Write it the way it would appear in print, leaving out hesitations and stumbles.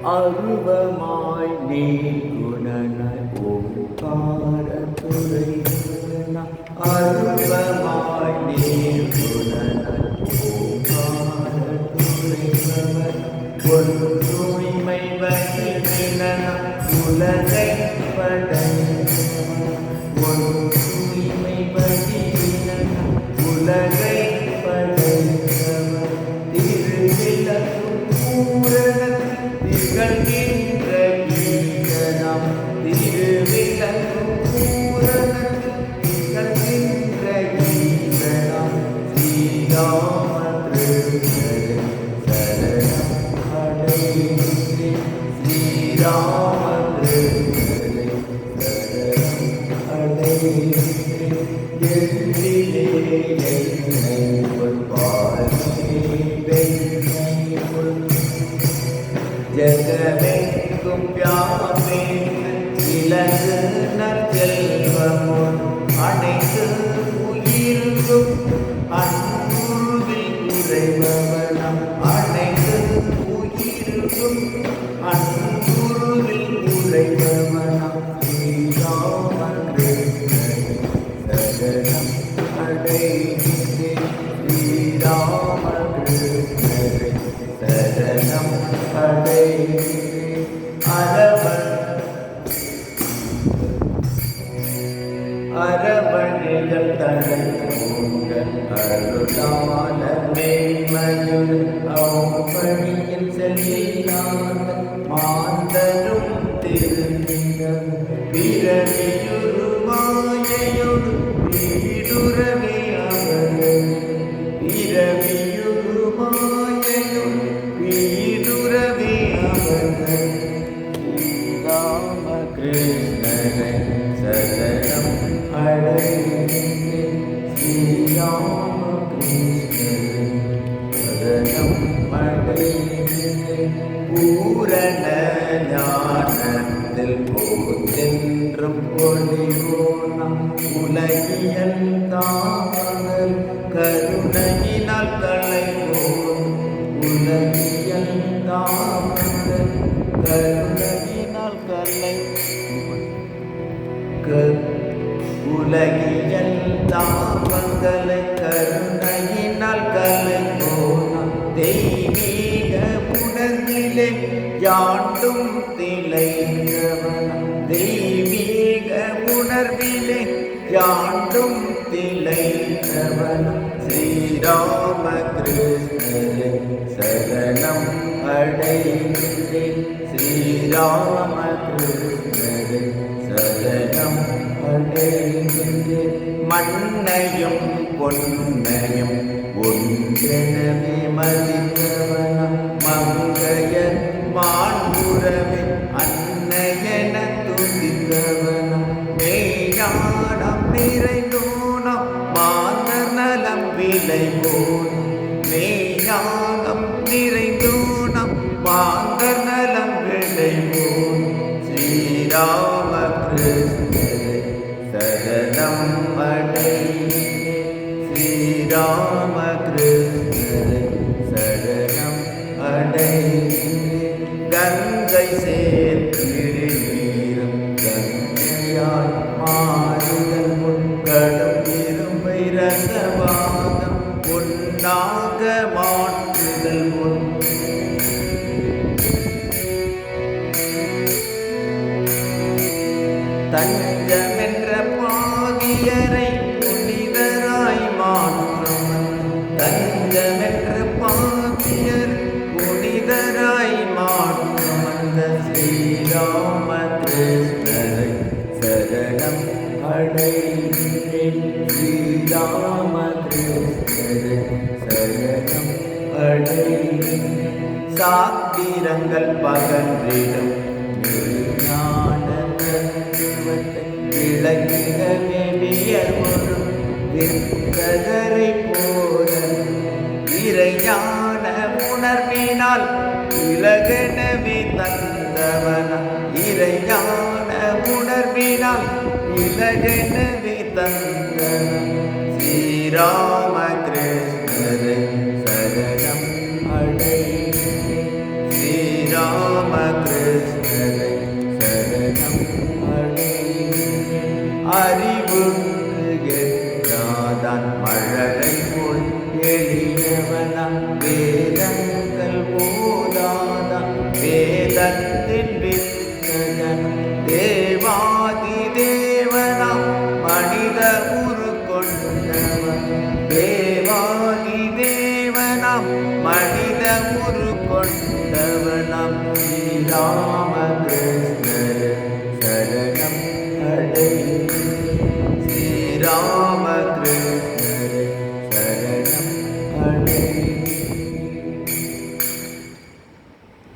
அருவமாய் நீர்குணனாய் ஓங்கார துறைவன அருவமாய் நீர்குணனாய் ஓங்கார துறைவன் பொன் தூய்மை வகின உலகை படைத்தவன் பொன் தூய்மை வகின உலகை படைத்தவன் திருவிளக்கும் பூரணத்தில் திகழ்கின்ற ஈசனாம் திருவிளக்கும் பூரணத்தில் திகழ்கின்ற ஈசனாம் ஸ்ரீராம கிருஷ்ணரே சரணம் அடைகின்றேன் ஸ்ரீராம கிருஷ்ணரே சரணம் அடைகின்றேன் எல்லிலே என்னை பொற்பாலே பெண்ணை பொன் ஜகமெங்கும் யாமே இலகு நற்செல்வமும் அனைத்து உயிர்க்கும் அன்புருவில் உறைபவனம் அனைத்து உயிர்க்கும் அன்புருவில் உறைபவனம் ஸ்ரீராம கிருஷ்ணரே சரணம் அடைகின்றேன் ஸ்ரீராம கிருஷ்ணரே சரணம் அடைகின்றேன் அரவணைகள் தடைபோங்க அருளான மேன்மையுள் அவ்வழியில் செல்லாத மாந்தரும் திருந்திட பிறவியுரு மாயையொடு வீடுறவே அவர்கள் பிறவியுரு மாயையொடு வீடுறவே அவர்கள் ஸ்ரீராம கிருஷ்ணரே சரணம் அடைகின்றேன் ஸ்ரீராம கிருஷ்ணரே சரணம் அடைகின்றேன் பூரண ஞானத்தில் போதென்றும் பொலிவோனாம் உலகியல் தாமதல் கருணையினால் களைவோம் உலகியல் தாமதல் கருணையினால் உலகியல் தாமங்களை கருணையினால் கலைவோனாம் தெய்வீக உணர்விலே யாண்டும் திளைத்தவனாம் தெய்வீக உணர்விலே யாண்டும் திளைத்தவனாம் ஸ்ரீராம கிருஷ்ணரே சரணம் அடைகின்றேன் ஸ்ரீராம கிருஷ்ணரே சரணம் அடைகின்றேன் மண்ணையும் பொன்னையும் ஒன்றெனவே மதித்தவனம் மங்கைய மாண்புறவே அன்னையென துதித்தவனம் மெய்ஞானம் நிறைந்தோனம் மாந்தர் நலம் விளைவோன் மெய்ஞானம் நிறைந்தோனம் மாந்தர் நலம் விளைவோன் ஸ்ரீராம கிருஷ்ணரே சரணம் அடைகின்றேன் ஸ்ரீராம கிருஷ்ணரே சரணம் அடைகின்றேன் கங்கை சேர்த்திருநீரும் கங்கையாய் மாறுதல் முன்கடும் இரும்பை ரசவாதம் பொன்னாக மாற்றுதல் முன் தஞ்சமென்ற பாவியரை புனிதராய் மாற்றும் தஞ்சமென்ற பாவியர் புனிதராய் மாற்றும் அந்த ஸ்ரீராம கிருஷ்ணரை சரணம் அடைகின்றேன் ஸ்ரீராம கிருஷ்ணரை சரணம் அடைகின்றேன் சாத்திரங்கள் பகன்றிடும் விளக்கிடவே வியர்வரும் விற்கதரை போல இறையான உணர்வினால் இலகனவே தந்தவன இறையான உணர்வினால் இலகனவே தந்தவன ஸ்ரீராம கிருஷ்ணரே சரணம் அடைகின்றேன் ஸ்ரீராம அறிவுக்கு எட்டாதான் மழலை போல் எளியவனாம் வேதங்கள் போதாதான் வேதத்தின் வித்தகன் தேவாதி தேவனாம் மனித உரு கொண்டவன் தேவாதி தேவனாம் மனித உரு கொண்டவனாம் ஸ்ரீராமகிருஷ்ண